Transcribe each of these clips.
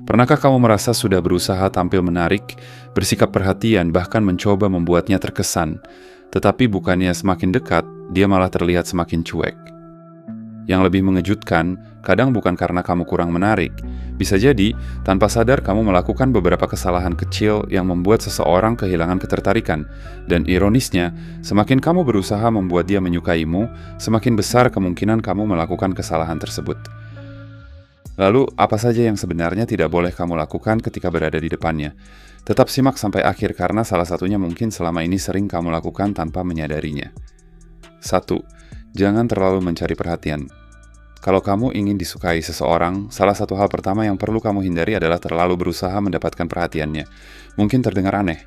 Pernahkah kamu merasa sudah berusaha tampil menarik, bersikap perhatian, bahkan mencoba membuatnya terkesan, tetapi bukannya semakin dekat, dia malah terlihat semakin cuek? Yang lebih mengejutkan, kadang bukan karena kamu kurang menarik. Bisa jadi, tanpa sadar kamu melakukan beberapa kesalahan kecil yang membuat seseorang kehilangan ketertarikan. Dan ironisnya, semakin kamu berusaha membuat dia menyukaimu, semakin besar kemungkinan kamu melakukan kesalahan tersebut. Lalu, apa saja yang sebenarnya tidak boleh kamu lakukan ketika berada di depannya? Tetap simak sampai akhir karena salah satunya mungkin selama ini sering kamu lakukan tanpa menyadarinya. 1. Jangan terlalu mencari perhatian. Kalau kamu ingin disukai seseorang, salah satu hal pertama yang perlu kamu hindari adalah terlalu berusaha mendapatkan perhatiannya. Mungkin terdengar aneh.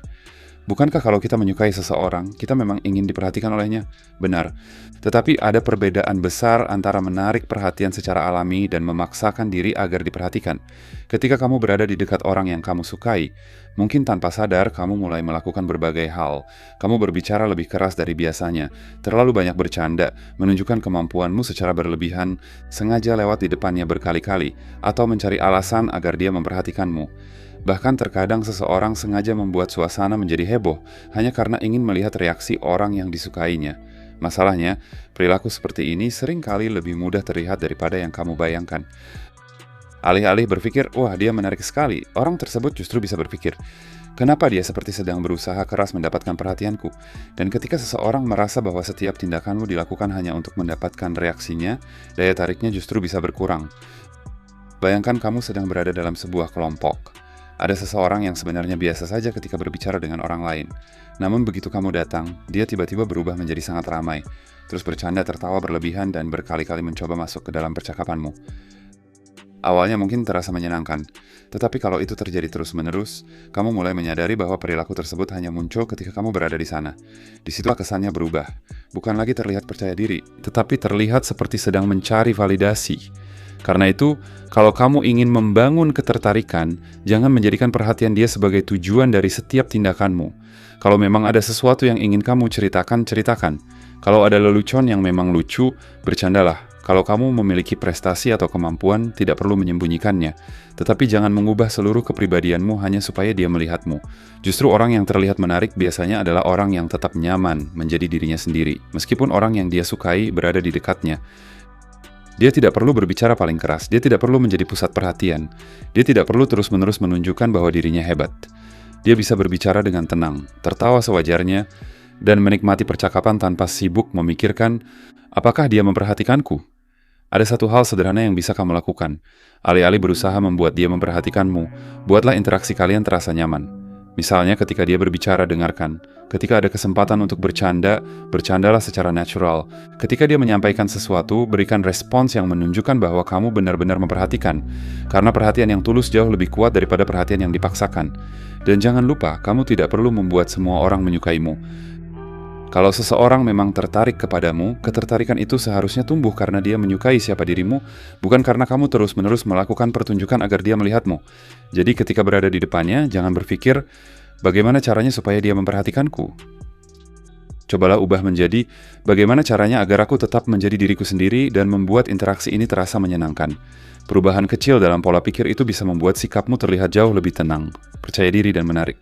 Bukankah kalau kita menyukai seseorang, kita memang ingin diperhatikan olehnya? Benar. Tetapi ada perbedaan besar antara menarik perhatian secara alami dan memaksakan diri agar diperhatikan. Ketika kamu berada di dekat orang yang kamu sukai, mungkin tanpa sadar kamu mulai melakukan berbagai hal. Kamu berbicara lebih keras dari biasanya, terlalu banyak bercanda, menunjukkan kemampuanmu secara berlebihan, sengaja lewat di depannya berkali-kali, atau mencari alasan agar dia memperhatikanmu. Bahkan terkadang seseorang sengaja membuat suasana menjadi heboh hanya karena ingin melihat reaksi orang yang disukainya. Masalahnya, perilaku seperti ini seringkali lebih mudah terlihat daripada yang kamu bayangkan. Alih-alih berpikir, wah dia menarik sekali, orang tersebut justru bisa berpikir, kenapa dia seperti sedang berusaha keras mendapatkan perhatianku? Dan ketika seseorang merasa bahwa setiap tindakanmu dilakukan hanya untuk mendapatkan reaksinya, daya tariknya justru bisa berkurang. Bayangkan kamu sedang berada dalam sebuah kelompok. Ada seseorang yang sebenarnya biasa saja ketika berbicara dengan orang lain. Namun begitu kamu datang, dia tiba-tiba berubah menjadi sangat ramai, terus bercanda tertawa berlebihan dan berkali-kali mencoba masuk ke dalam percakapanmu. Awalnya mungkin terasa menyenangkan, tetapi kalau itu terjadi terus-menerus, kamu mulai menyadari bahwa perilaku tersebut hanya muncul ketika kamu berada di sana. Disitulah kesannya berubah. Bukan lagi terlihat percaya diri, tetapi terlihat seperti sedang mencari validasi. Karena itu, kalau kamu ingin membangun ketertarikan, jangan menjadikan perhatian dia sebagai tujuan dari setiap tindakanmu. Kalau memang ada sesuatu yang ingin kamu ceritakan, ceritakan. Kalau ada lelucon yang memang lucu, bercandalah. Kalau kamu memiliki prestasi atau kemampuan, tidak perlu menyembunyikannya. Tetapi jangan mengubah seluruh kepribadianmu hanya supaya dia melihatmu. Justru orang yang terlihat menarik biasanya adalah orang yang tetap nyaman menjadi dirinya sendiri, meskipun orang yang dia sukai berada di dekatnya. Dia tidak perlu berbicara paling keras, dia tidak perlu menjadi pusat perhatian, dia tidak perlu terus-menerus menunjukkan bahwa dirinya hebat. Dia bisa berbicara dengan tenang, tertawa sewajarnya, dan menikmati percakapan tanpa sibuk memikirkan, apakah dia memperhatikanku? Ada satu hal sederhana yang bisa kamu lakukan. Alih-alih berusaha membuat dia memperhatikanmu, buatlah interaksi kalian terasa nyaman. Misalnya ketika dia berbicara, dengarkan. Ketika ada kesempatan untuk bercanda, bercandalah secara natural. Ketika dia menyampaikan sesuatu, berikan respons yang menunjukkan bahwa kamu benar-benar memperhatikan. Karena perhatian yang tulus jauh lebih kuat daripada perhatian yang dipaksakan. Dan jangan lupa, kamu tidak perlu membuat semua orang menyukaimu. Kalau seseorang memang tertarik kepadamu, ketertarikan itu seharusnya tumbuh karena dia menyukai siapa dirimu, bukan karena kamu terus-menerus melakukan pertunjukan agar dia melihatmu. Jadi ketika berada di depannya, jangan berpikir, bagaimana caranya supaya dia memperhatikanku? Cobalah ubah menjadi, bagaimana caranya agar aku tetap menjadi diriku sendiri dan membuat interaksi ini terasa menyenangkan. Perubahan kecil dalam pola pikir itu bisa membuat sikapmu terlihat jauh lebih tenang, percaya diri dan menarik.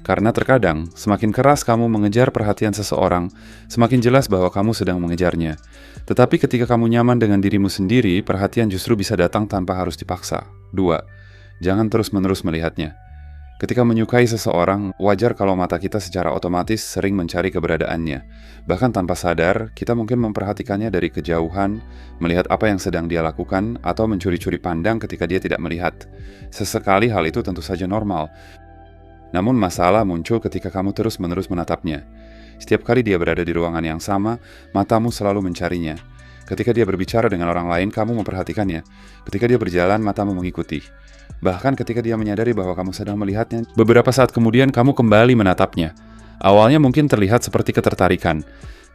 Karena terkadang, semakin keras kamu mengejar perhatian seseorang, semakin jelas bahwa kamu sedang mengejarnya. Tetapi ketika kamu nyaman dengan dirimu sendiri, perhatian justru bisa datang tanpa harus dipaksa. 2. Jangan terus-menerus melihatnya. Ketika menyukai seseorang, wajar kalau mata kita secara otomatis sering mencari keberadaannya. Bahkan tanpa sadar, kita mungkin memperhatikannya dari kejauhan, melihat apa yang sedang dia lakukan, atau mencuri-curi pandang ketika dia tidak melihat. Sesekali hal itu tentu saja normal. Namun masalah muncul ketika kamu terus-menerus menatapnya. Setiap kali dia berada di ruangan yang sama, matamu selalu mencarinya. Ketika dia berbicara dengan orang lain, kamu memperhatikannya. Ketika dia berjalan, matamu mengikuti. Bahkan ketika dia menyadari bahwa kamu sedang melihatnya, beberapa saat kemudian kamu kembali menatapnya. Awalnya mungkin terlihat seperti ketertarikan.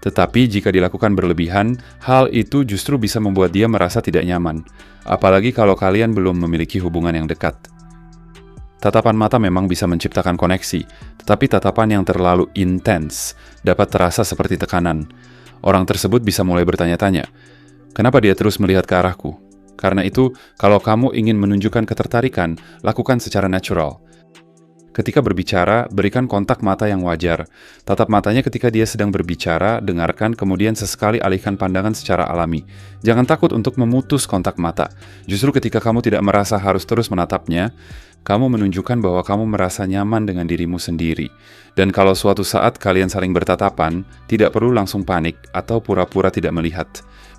Tetapi jika dilakukan berlebihan, hal itu justru bisa membuat dia merasa tidak nyaman. Apalagi kalau kalian belum memiliki hubungan yang dekat. Tatapan mata memang bisa menciptakan koneksi, tetapi tatapan yang terlalu intens dapat terasa seperti tekanan. Orang tersebut bisa mulai bertanya-tanya, kenapa dia terus melihat ke arahku? Karena itu, kalau kamu ingin menunjukkan ketertarikan, lakukan secara natural. Ketika berbicara, berikan kontak mata yang wajar. Tatap matanya ketika dia sedang berbicara, dengarkan, kemudian sesekali alihkan pandangan secara alami. Jangan takut untuk memutus kontak mata. Justru ketika kamu tidak merasa harus terus menatapnya, kamu menunjukkan bahwa kamu merasa nyaman dengan dirimu sendiri. Dan kalau suatu saat kalian saling bertatapan, tidak perlu langsung panik atau pura-pura tidak melihat.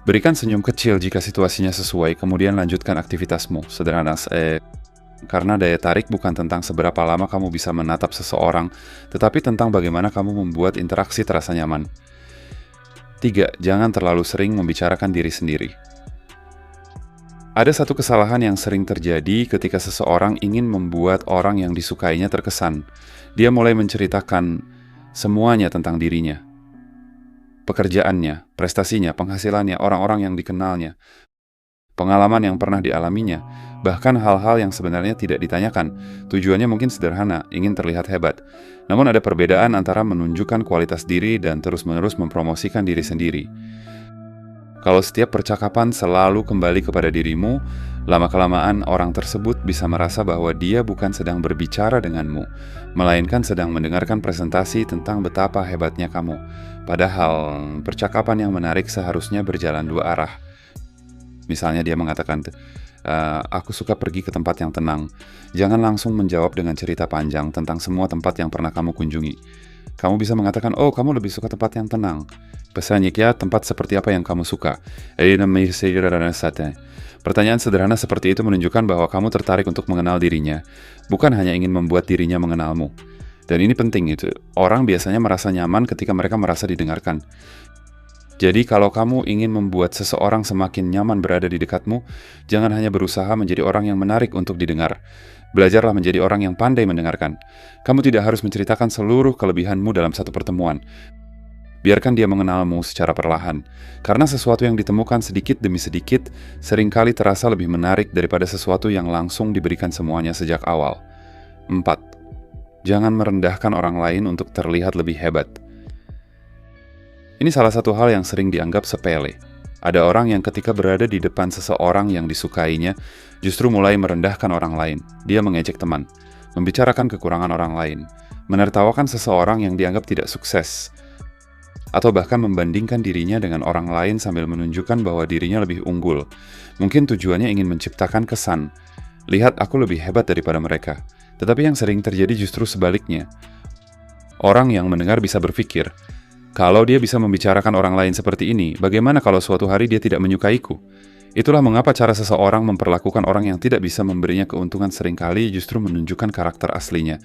Berikan senyum kecil jika situasinya sesuai, kemudian lanjutkan aktivitasmu. Sederhana, karena daya tarik bukan tentang seberapa lama kamu bisa menatap seseorang, tetapi tentang bagaimana kamu membuat interaksi terasa nyaman. 3. Jangan terlalu sering membicarakan diri sendiri. Ada satu kesalahan yang sering terjadi ketika seseorang ingin membuat orang yang disukainya terkesan. Dia mulai menceritakan semuanya tentang dirinya. Pekerjaannya, prestasinya, penghasilannya, orang-orang yang dikenalnya, pengalaman yang pernah dialaminya, bahkan hal-hal yang sebenarnya tidak ditanyakan. Tujuannya mungkin sederhana, ingin terlihat hebat. Namun ada perbedaan antara menunjukkan kualitas diri dan terus-menerus mempromosikan diri sendiri. Kalau setiap percakapan selalu kembali kepada dirimu, lama-kelamaan orang tersebut bisa merasa bahwa dia bukan sedang berbicara denganmu, melainkan sedang mendengarkan presentasi tentang betapa hebatnya kamu. Padahal, percakapan yang menarik seharusnya berjalan dua arah. Misalnya dia mengatakan, aku suka pergi ke tempat yang tenang. Jangan langsung menjawab dengan cerita panjang tentang semua tempat yang pernah kamu kunjungi. Kamu bisa mengatakan, oh kamu lebih suka tempat yang tenang. Pesannya tempat seperti apa yang kamu suka. Pertanyaan sederhana seperti itu menunjukkan bahwa kamu tertarik untuk mengenal dirinya, bukan hanya ingin membuat dirinya mengenalmu. Dan ini penting itu. Orang biasanya merasa nyaman ketika mereka merasa didengarkan. Jadi kalau kamu ingin membuat seseorang semakin nyaman berada di dekatmu, jangan hanya berusaha menjadi orang yang menarik untuk didengar. Belajarlah menjadi orang yang pandai mendengarkan. Kamu tidak harus menceritakan seluruh kelebihanmu dalam satu pertemuan. Biarkan dia mengenalmu secara perlahan. Karena sesuatu yang ditemukan sedikit demi sedikit seringkali terasa lebih menarik daripada sesuatu yang langsung diberikan semuanya sejak awal. 4. Jangan merendahkan orang lain untuk terlihat lebih hebat. Ini salah satu hal yang sering dianggap sepele. Ada orang yang ketika berada di depan seseorang yang disukainya, justru mulai merendahkan orang lain. Dia mengejek teman, membicarakan kekurangan orang lain, menertawakan seseorang yang dianggap tidak sukses, atau bahkan membandingkan dirinya dengan orang lain sambil menunjukkan bahwa dirinya lebih unggul. Mungkin tujuannya ingin menciptakan kesan, lihat aku lebih hebat daripada mereka. Tetapi yang sering terjadi justru sebaliknya. Orang yang mendengar bisa berpikir, kalau dia bisa membicarakan orang lain seperti ini, bagaimana kalau suatu hari dia tidak menyukaiku? Itulah mengapa cara seseorang memperlakukan orang yang tidak bisa memberinya keuntungan seringkali justru menunjukkan karakter aslinya.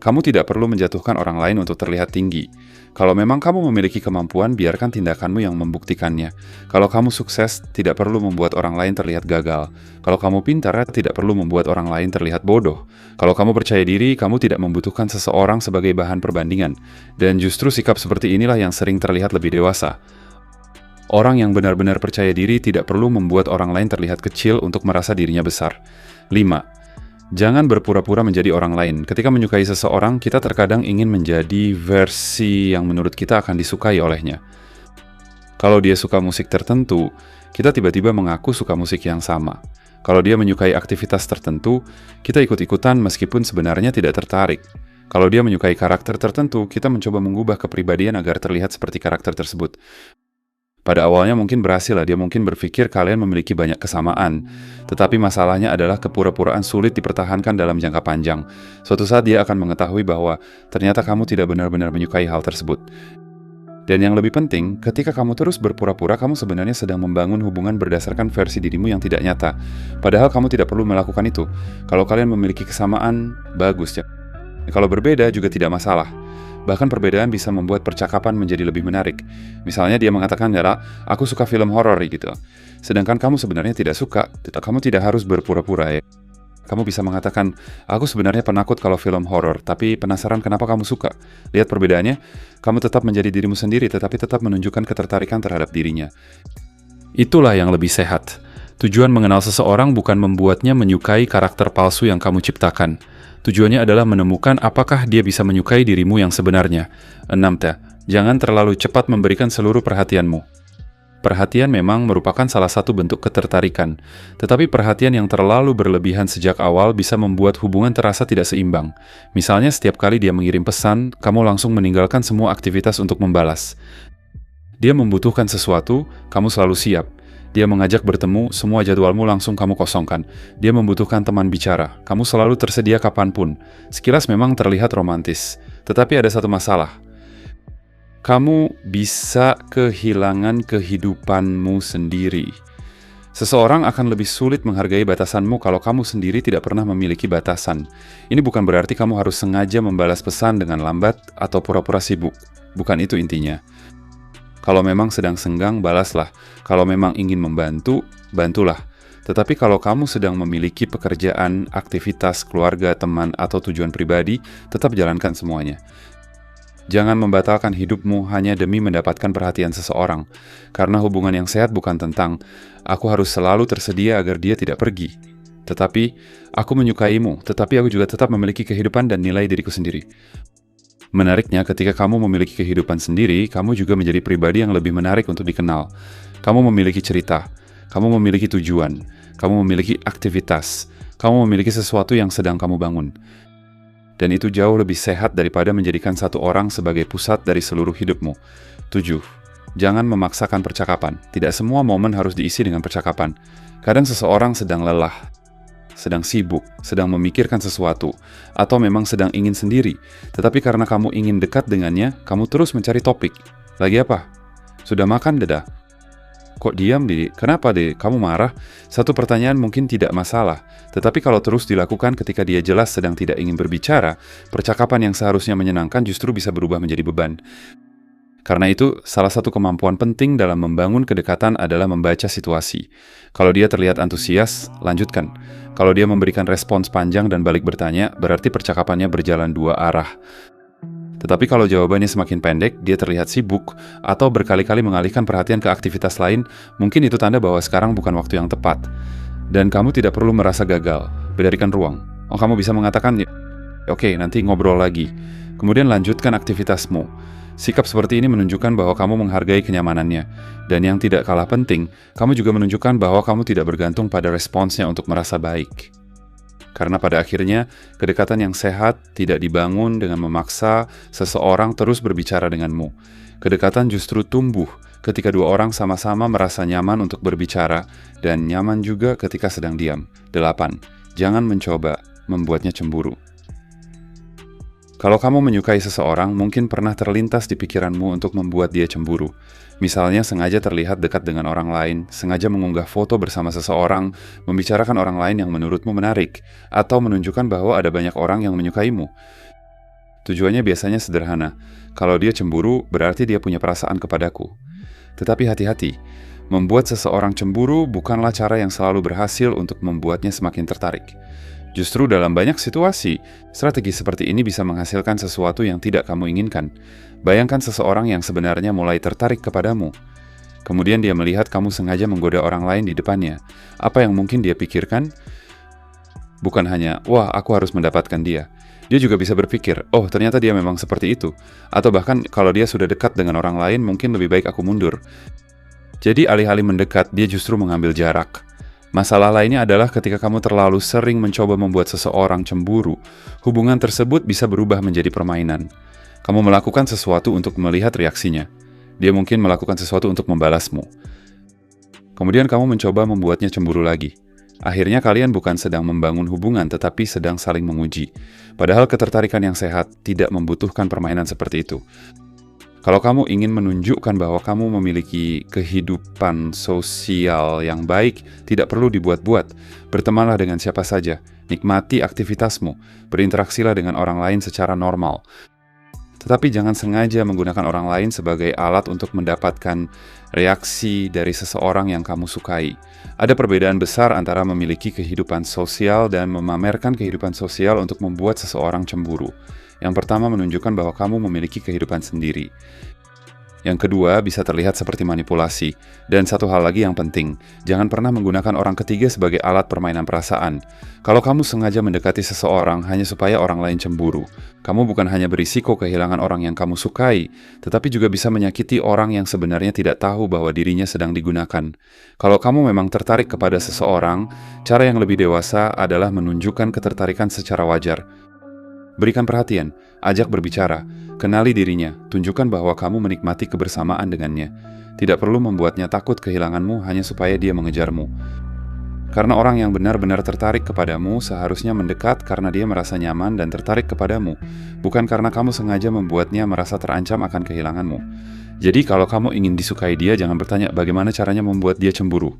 Kamu tidak perlu menjatuhkan orang lain untuk terlihat tinggi. Kalau memang kamu memiliki kemampuan, biarkan tindakanmu yang membuktikannya. Kalau kamu sukses, tidak perlu membuat orang lain terlihat gagal. Kalau kamu pintar, tidak perlu membuat orang lain terlihat bodoh. Kalau kamu percaya diri, kamu tidak membutuhkan seseorang sebagai bahan perbandingan. Dan justru sikap seperti inilah yang sering terlihat lebih dewasa. Orang yang benar-benar percaya diri tidak perlu membuat orang lain terlihat kecil untuk merasa dirinya besar. 5. Jangan berpura-pura menjadi orang lain. Ketika menyukai seseorang, kita terkadang ingin menjadi versi yang menurut kita akan disukai olehnya. Kalau dia suka musik tertentu, kita tiba-tiba mengaku suka musik yang sama. Kalau dia menyukai aktivitas tertentu, kita ikut-ikutan meskipun sebenarnya tidak tertarik. Kalau dia menyukai karakter tertentu, kita mencoba mengubah kepribadian agar terlihat seperti karakter tersebut. Pada awalnya mungkin berhasil, dia mungkin berpikir kalian memiliki banyak kesamaan. Tetapi masalahnya adalah kepura-puraan sulit dipertahankan dalam jangka panjang. Suatu saat dia akan mengetahui bahwa ternyata kamu tidak benar-benar menyukai hal tersebut. Dan yang lebih penting, ketika kamu terus berpura-pura, kamu sebenarnya sedang membangun hubungan berdasarkan versi dirimu yang tidak nyata. Padahal kamu tidak perlu melakukan itu. Kalau kalian memiliki kesamaan, bagus ya. Kalau berbeda juga tidak masalah. Bahkan perbedaan bisa membuat percakapan menjadi lebih menarik. Misalnya dia mengatakan, aku suka film horor gitu. Sedangkan kamu sebenarnya tidak suka. Kamu tidak harus berpura-pura ya. Kamu bisa mengatakan, aku sebenarnya penakut kalau film horor, tapi penasaran kenapa kamu suka. Lihat perbedaannya, kamu tetap menjadi dirimu sendiri, tetapi tetap menunjukkan ketertarikan terhadap dirinya. Itulah yang lebih sehat. Tujuan mengenal seseorang bukan membuatnya menyukai karakter palsu yang kamu ciptakan. Tujuannya adalah menemukan apakah dia bisa menyukai dirimu yang sebenarnya. 6. Jangan terlalu cepat memberikan seluruh perhatianmu. Perhatian memang merupakan salah satu bentuk ketertarikan, tetapi perhatian yang terlalu berlebihan sejak awal bisa membuat hubungan terasa tidak seimbang. Misalnya setiap kali dia mengirim pesan, kamu langsung meninggalkan semua aktivitas untuk membalas. Dia membutuhkan sesuatu, kamu selalu siap. Dia mengajak bertemu, semua jadwalmu langsung kamu kosongkan. Dia membutuhkan teman bicara, kamu selalu tersedia kapanpun. Sekilas memang terlihat romantis, tetapi ada satu masalah. Kamu bisa kehilangan kehidupanmu sendiri. Seseorang akan lebih sulit menghargai batasanmu kalau kamu sendiri tidak pernah memiliki batasan. Ini bukan berarti kamu harus sengaja membalas pesan dengan lambat atau pura-pura sibuk. Bukan itu intinya. Kalau memang sedang senggang, balaslah. Kalau memang ingin membantu, bantulah. Tetapi kalau kamu sedang memiliki pekerjaan, aktivitas, keluarga, teman, atau tujuan pribadi, tetap jalankan semuanya. Jangan membatalkan hidupmu hanya demi mendapatkan perhatian seseorang, karena hubungan yang sehat bukan tentang aku harus selalu tersedia agar dia tidak pergi. Tetapi, aku menyukaimu, tetapi aku juga tetap memiliki kehidupan dan nilai diriku sendiri. Menariknya, ketika kamu memiliki kehidupan sendiri, kamu juga menjadi pribadi yang lebih menarik untuk dikenal. Kamu memiliki cerita, kamu memiliki tujuan, kamu memiliki aktivitas, kamu memiliki sesuatu yang sedang kamu bangun. Dan itu jauh lebih sehat daripada menjadikan satu orang sebagai pusat dari seluruh hidupmu. 7. Jangan memaksakan percakapan. Tidak semua momen harus diisi dengan percakapan. Kadang seseorang sedang lelah, sedang sibuk, sedang memikirkan sesuatu, atau memang sedang ingin sendiri. Tetapi karena kamu ingin dekat dengannya, kamu terus mencari topik. Lagi apa? Sudah makan, Deda? Kok diam, Dede? Kenapa, Dede? Kamu marah? Satu pertanyaan mungkin tidak masalah, tetapi kalau terus dilakukan ketika dia jelas sedang tidak ingin berbicara, percakapan yang seharusnya menyenangkan justru bisa berubah menjadi beban. Karena itu, salah satu kemampuan penting dalam membangun kedekatan adalah membaca situasi. Kalau dia terlihat antusias, lanjutkan. Kalau dia memberikan respons panjang dan balik bertanya, berarti percakapannya berjalan dua arah. Tetapi kalau jawabannya semakin pendek, dia terlihat sibuk, atau berkali-kali mengalihkan perhatian ke aktivitas lain, mungkin itu tanda bahwa sekarang bukan waktu yang tepat. Dan kamu tidak perlu merasa gagal, berikan ruang. Oh, kamu bisa mengatakan, oke, nanti ngobrol lagi. Kemudian lanjutkan aktivitasmu. Sikap seperti ini menunjukkan bahwa kamu menghargai kenyamanannya. Dan yang tidak kalah penting, kamu juga menunjukkan bahwa kamu tidak bergantung pada responsnya untuk merasa baik. Karena pada akhirnya, kedekatan yang sehat tidak dibangun dengan memaksa seseorang terus berbicara denganmu. Kedekatan justru tumbuh ketika dua orang sama-sama merasa nyaman untuk berbicara dan nyaman juga ketika sedang diam. 8. Jangan mencoba membuatnya cemburu. Kalau kamu menyukai seseorang, mungkin pernah terlintas di pikiranmu untuk membuat dia cemburu. Misalnya sengaja terlihat dekat dengan orang lain, sengaja mengunggah foto bersama seseorang, membicarakan orang lain yang menurutmu menarik, atau menunjukkan bahwa ada banyak orang yang menyukaimu. Tujuannya biasanya sederhana. Kalau dia cemburu, berarti dia punya perasaan kepadaku. Tetapi hati-hati, membuat seseorang cemburu bukanlah cara yang selalu berhasil untuk membuatnya semakin tertarik. Justru dalam banyak situasi, strategi seperti ini bisa menghasilkan sesuatu yang tidak kamu inginkan. Bayangkan seseorang yang sebenarnya mulai tertarik kepadamu. Kemudian dia melihat kamu sengaja menggoda orang lain di depannya. Apa yang mungkin dia pikirkan? Bukan hanya, wah, aku harus mendapatkan dia. Dia juga bisa berpikir, oh, ternyata dia memang seperti itu. Atau bahkan kalau dia sudah dekat dengan orang lain, mungkin lebih baik aku mundur. Jadi alih-alih mendekat, dia justru mengambil jarak. Masalah lainnya adalah ketika kamu terlalu sering mencoba membuat seseorang cemburu, hubungan tersebut bisa berubah menjadi permainan. Kamu melakukan sesuatu untuk melihat reaksinya. Dia mungkin melakukan sesuatu untuk membalasmu. Kemudian kamu mencoba membuatnya cemburu lagi. Akhirnya kalian bukan sedang membangun hubungan, tetapi sedang saling menguji. Padahal ketertarikan yang sehat tidak membutuhkan permainan seperti itu. Kalau kamu ingin menunjukkan bahwa kamu memiliki kehidupan sosial yang baik, tidak perlu dibuat-buat. Bertemanlah dengan siapa saja, nikmati aktivitasmu, berinteraksilah dengan orang lain secara normal. Tetapi jangan sengaja menggunakan orang lain sebagai alat untuk mendapatkan reaksi dari seseorang yang kamu sukai. Ada perbedaan besar antara memiliki kehidupan sosial dan memamerkan kehidupan sosial untuk membuat seseorang cemburu. Yang pertama menunjukkan bahwa kamu memiliki kehidupan sendiri. Yang kedua, bisa terlihat seperti manipulasi. Dan satu hal lagi yang penting, jangan pernah menggunakan orang ketiga sebagai alat permainan perasaan. Kalau kamu sengaja mendekati seseorang hanya supaya orang lain cemburu, kamu bukan hanya berisiko kehilangan orang yang kamu sukai, tetapi juga bisa menyakiti orang yang sebenarnya tidak tahu bahwa dirinya sedang digunakan. Kalau kamu memang tertarik kepada seseorang, cara yang lebih dewasa adalah menunjukkan ketertarikan secara wajar. Berikan perhatian, ajak berbicara, kenali dirinya, tunjukkan bahwa kamu menikmati kebersamaan dengannya. Tidak perlu membuatnya takut kehilanganmu hanya supaya dia mengejarmu. Karena orang yang benar-benar tertarik kepadamu seharusnya mendekat karena dia merasa nyaman dan tertarik kepadamu, bukan karena kamu sengaja membuatnya merasa terancam akan kehilanganmu. Jadi kalau kamu ingin disukai dia, jangan bertanya bagaimana caranya membuat dia cemburu.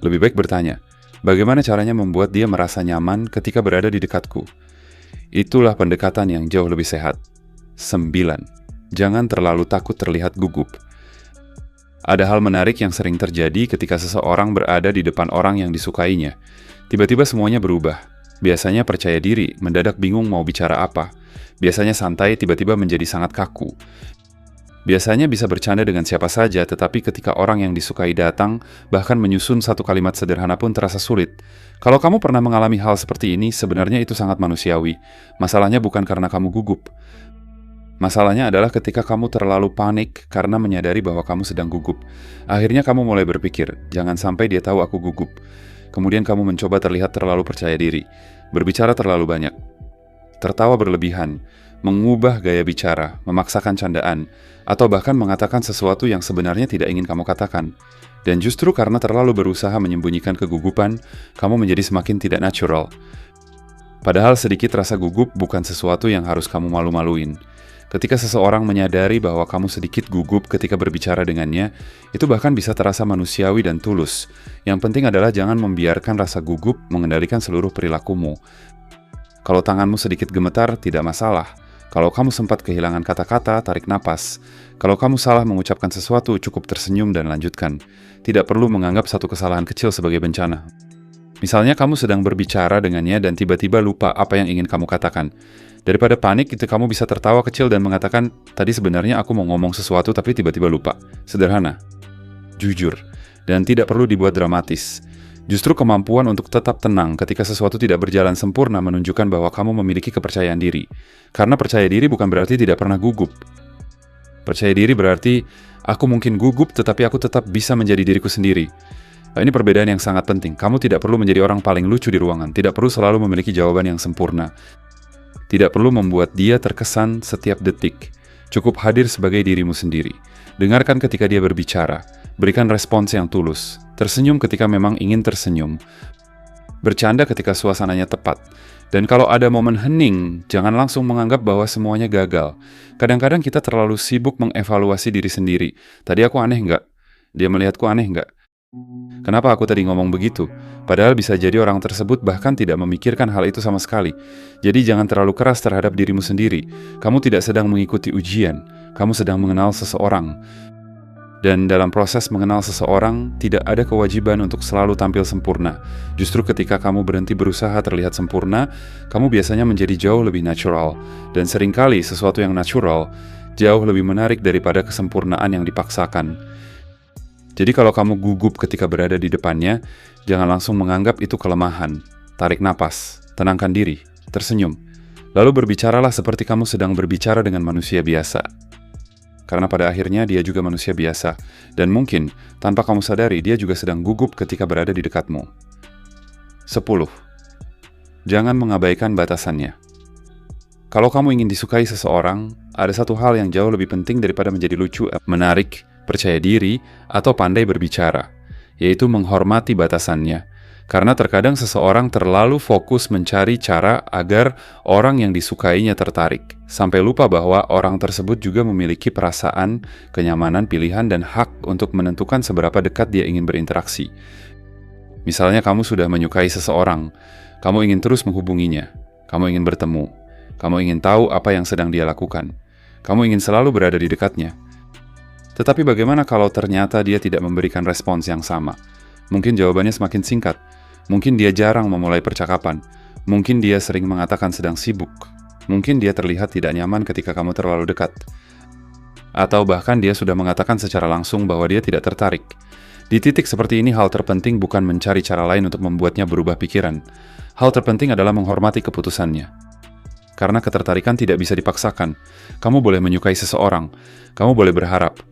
Lebih baik bertanya, bagaimana caranya membuat dia merasa nyaman ketika berada di dekatku. Itulah pendekatan yang jauh lebih sehat. 9. Jangan terlalu takut terlihat gugup. Ada hal menarik yang sering terjadi ketika seseorang berada di depan orang yang disukainya. Tiba-tiba semuanya berubah. Biasanya percaya diri, mendadak bingung mau bicara apa. Biasanya santai, tiba-tiba menjadi sangat kaku. Biasanya bisa bercanda dengan siapa saja, tetapi ketika orang yang disukai datang, bahkan menyusun satu kalimat sederhana pun terasa sulit. Kalau kamu pernah mengalami hal seperti ini, sebenarnya itu sangat manusiawi. Masalahnya bukan karena kamu gugup. Masalahnya adalah ketika kamu terlalu panik karena menyadari bahwa kamu sedang gugup. Akhirnya kamu mulai berpikir, jangan sampai dia tahu aku gugup. Kemudian kamu mencoba terlihat terlalu percaya diri, berbicara terlalu banyak, tertawa berlebihan, mengubah gaya bicara, memaksakan candaan, atau bahkan mengatakan sesuatu yang sebenarnya tidak ingin kamu katakan. Dan justru karena terlalu berusaha menyembunyikan kegugupan, kamu menjadi semakin tidak natural. Padahal sedikit rasa gugup bukan sesuatu yang harus kamu malu-maluin. Ketika seseorang menyadari bahwa kamu sedikit gugup ketika berbicara dengannya, itu bahkan bisa terasa manusiawi dan tulus. Yang penting adalah jangan membiarkan rasa gugup mengendalikan seluruh perilakumu. Kalau tanganmu sedikit gemetar, tidak masalah. Kalau kamu sempat kehilangan kata-kata, tarik napas. Kalau kamu salah mengucapkan sesuatu, cukup tersenyum dan lanjutkan. Tidak perlu menganggap satu kesalahan kecil sebagai bencana. Misalnya kamu sedang berbicara dengannya dan tiba-tiba lupa apa yang ingin kamu katakan. Daripada panik, itu kamu bisa tertawa kecil dan mengatakan, tadi sebenarnya aku mau ngomong sesuatu tapi tiba-tiba lupa. Sederhana, jujur, dan tidak perlu dibuat dramatis. Justru kemampuan untuk tetap tenang ketika sesuatu tidak berjalan sempurna menunjukkan bahwa kamu memiliki kepercayaan diri. Karena percaya diri bukan berarti tidak pernah gugup. Percaya diri berarti, aku mungkin gugup tetapi aku tetap bisa menjadi diriku sendiri. Ini perbedaan yang sangat penting. Kamu tidak perlu menjadi orang paling lucu di ruangan, tidak perlu selalu memiliki jawaban yang sempurna. Tidak perlu membuat dia terkesan setiap detik. Cukup hadir sebagai dirimu sendiri. Dengarkan ketika dia berbicara. Berikan respons yang tulus. Tersenyum ketika memang ingin tersenyum. Bercanda ketika suasananya tepat. Dan kalau ada momen hening, jangan langsung menganggap bahwa semuanya gagal. Kadang-kadang kita terlalu sibuk mengevaluasi diri sendiri. Tadi aku aneh nggak? Dia melihatku aneh nggak? Kenapa aku tadi ngomong begitu? Padahal bisa jadi orang tersebut bahkan tidak memikirkan hal itu sama sekali. Jadi jangan terlalu keras terhadap dirimu sendiri. Kamu tidak sedang mengikuti ujian. Kamu sedang mengenal seseorang. Dan dalam proses mengenal seseorang, tidak ada kewajiban untuk selalu tampil sempurna. Justru ketika kamu berhenti berusaha terlihat sempurna, kamu biasanya menjadi jauh lebih natural. Dan seringkali sesuatu yang natural jauh lebih menarik daripada kesempurnaan yang dipaksakan. Jadi kalau kamu gugup ketika berada di depannya, jangan langsung menganggap itu kelemahan. Tarik napas, tenangkan diri, tersenyum. Lalu berbicaralah seperti kamu sedang berbicara dengan manusia biasa. Karena pada akhirnya dia juga manusia biasa. Dan mungkin, tanpa kamu sadari, dia juga sedang gugup ketika berada di dekatmu. 10. Jangan mengabaikan batasannya. Kalau kamu ingin disukai seseorang, ada satu hal yang jauh lebih penting daripada menjadi lucu, menarik, percaya diri, atau pandai berbicara, yaitu menghormati batasannya. Karena terkadang seseorang terlalu fokus mencari cara agar orang yang disukainya tertarik, sampai lupa bahwa orang tersebut juga memiliki perasaan, kenyamanan, pilihan, dan hak untuk menentukan seberapa dekat dia ingin berinteraksi. Misalnya kamu sudah menyukai seseorang, kamu ingin terus menghubunginya, kamu ingin bertemu, kamu ingin tahu apa yang sedang dia lakukan, kamu ingin selalu berada di dekatnya. Tetapi bagaimana kalau ternyata dia tidak memberikan respons yang sama? Mungkin jawabannya semakin singkat. Mungkin dia jarang memulai percakapan. Mungkin dia sering mengatakan sedang sibuk. Mungkin dia terlihat tidak nyaman ketika kamu terlalu dekat. atau bahkan dia sudah mengatakan secara langsung bahwa dia tidak tertarik. Di titik seperti ini, hal terpenting bukan mencari cara lain untuk membuatnya berubah pikiran. Hal terpenting adalah menghormati keputusannya. Karena ketertarikan tidak bisa dipaksakan. Kamu boleh menyukai seseorang, kamu boleh berharap,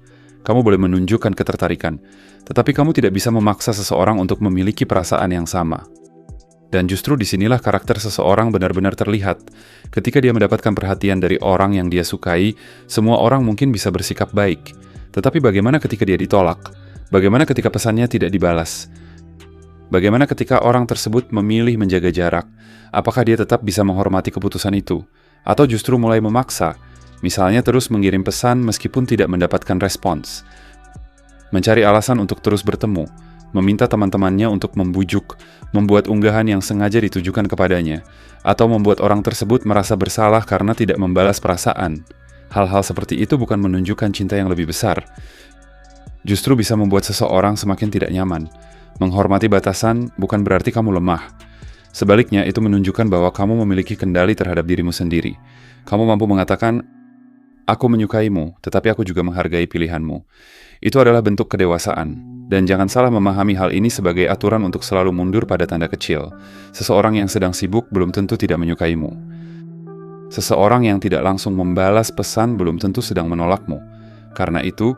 kamu boleh menunjukkan ketertarikan, tetapi kamu tidak bisa memaksa seseorang untuk memiliki perasaan yang sama. Dan justru disinilah karakter seseorang benar-benar terlihat. Ketika dia mendapatkan perhatian dari orang yang dia sukai, semua orang mungkin bisa bersikap baik. Tetapi bagaimana ketika dia ditolak? Bagaimana ketika pesannya tidak dibalas? Bagaimana ketika orang tersebut memilih menjaga jarak? Apakah dia tetap bisa menghormati keputusan itu? Atau justru mulai memaksa? Misalnya terus mengirim pesan meskipun tidak mendapatkan respons. Mencari alasan untuk terus bertemu. Meminta teman-temannya untuk membujuk, membuat unggahan yang sengaja ditujukan kepadanya, atau membuat orang tersebut merasa bersalah karena tidak membalas perasaan. Hal-hal seperti itu bukan menunjukkan cinta yang lebih besar. Justru bisa membuat seseorang semakin tidak nyaman. Menghormati batasan bukan berarti kamu lemah. Sebaliknya, itu menunjukkan bahwa kamu memiliki kendali terhadap dirimu sendiri. Kamu mampu mengatakan, "Aku menyukaimu, tetapi aku juga menghargai pilihanmu." Itu adalah bentuk kedewasaan. Dan jangan salah memahami hal ini sebagai aturan untuk selalu mundur pada tanda kecil. Seseorang yang sedang sibuk belum tentu tidak menyukaimu. Seseorang yang tidak langsung membalas pesan belum tentu sedang menolakmu. Karena itu,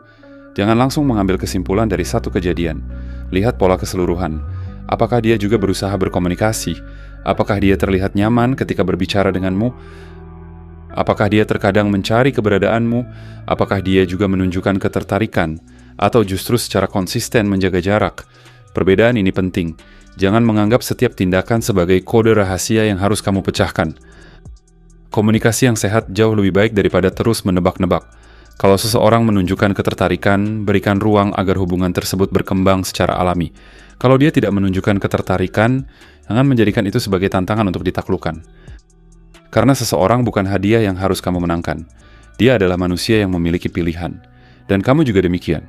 jangan langsung mengambil kesimpulan dari satu kejadian. Lihat pola keseluruhan. Apakah dia juga berusaha berkomunikasi? Apakah dia terlihat nyaman ketika berbicara denganmu? Apakah dia terkadang mencari keberadaanmu? Apakah dia juga menunjukkan ketertarikan? Atau justru secara konsisten menjaga jarak? Perbedaan ini penting. Jangan menganggap setiap tindakan sebagai kode rahasia yang harus kamu pecahkan. Komunikasi yang sehat jauh lebih baik daripada terus menebak-nebak. Kalau seseorang menunjukkan ketertarikan, berikan ruang agar hubungan tersebut berkembang secara alami. Kalau dia tidak menunjukkan ketertarikan, jangan menjadikan itu sebagai tantangan untuk ditaklukkan. Karena seseorang bukan hadiah yang harus kamu menangkan. Dia adalah manusia yang memiliki pilihan. Dan kamu juga demikian.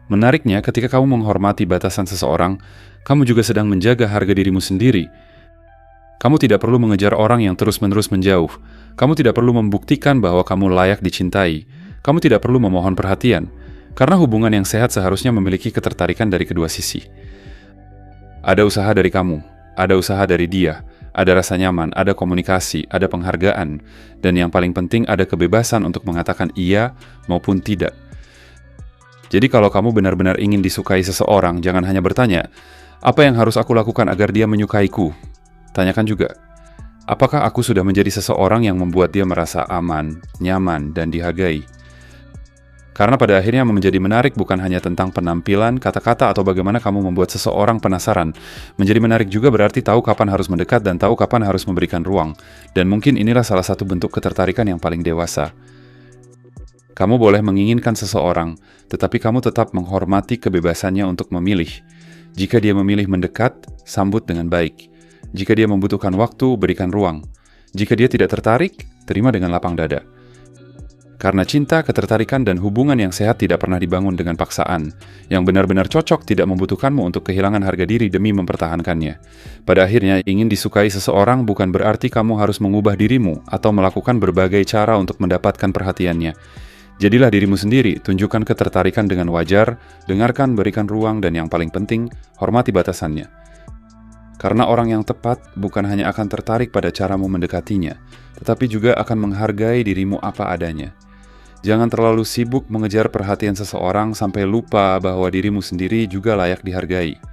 Menariknya, ketika kamu menghormati batasan seseorang, kamu juga sedang menjaga harga dirimu sendiri. Kamu tidak perlu mengejar orang yang terus-menerus menjauh. Kamu tidak perlu membuktikan bahwa kamu layak dicintai. Kamu tidak perlu memohon perhatian. Karena hubungan yang sehat seharusnya memiliki ketertarikan dari kedua sisi. Ada usaha dari kamu, ada usaha dari dia, ada rasa nyaman, ada komunikasi, ada penghargaan, dan yang paling penting ada kebebasan untuk mengatakan iya maupun tidak. Jadi kalau kamu benar-benar ingin disukai seseorang, jangan hanya bertanya, apa yang harus aku lakukan agar dia menyukaiku? Tanyakan juga, apakah aku sudah menjadi seseorang yang membuat dia merasa aman, nyaman, dan dihargai? Karena pada akhirnya menjadi menarik bukan hanya tentang penampilan, kata-kata, atau bagaimana kamu membuat seseorang penasaran. Menjadi menarik juga berarti tahu kapan harus mendekat dan tahu kapan harus memberikan ruang. Dan mungkin inilah salah satu bentuk ketertarikan yang paling dewasa. Kamu boleh menginginkan seseorang, tetapi kamu tetap menghormati kebebasannya untuk memilih. Jika dia memilih mendekat, sambut dengan baik. Jika dia membutuhkan waktu, berikan ruang. Jika dia tidak tertarik, terima dengan lapang dada. Karena cinta, ketertarikan, dan hubungan yang sehat tidak pernah dibangun dengan paksaan. Yang benar-benar cocok tidak membutuhkanmu untuk kehilangan harga diri demi mempertahankannya. Pada akhirnya, ingin disukai seseorang bukan berarti kamu harus mengubah dirimu atau melakukan berbagai cara untuk mendapatkan perhatiannya. Jadilah dirimu sendiri, tunjukkan ketertarikan dengan wajar, dengarkan, berikan ruang, dan yang paling penting, hormati batasannya. Karena orang yang tepat bukan hanya akan tertarik pada caramu mendekatinya, tetapi juga akan menghargai dirimu apa adanya. Jangan terlalu sibuk mengejar perhatian seseorang sampai lupa bahwa dirimu sendiri juga layak dihargai.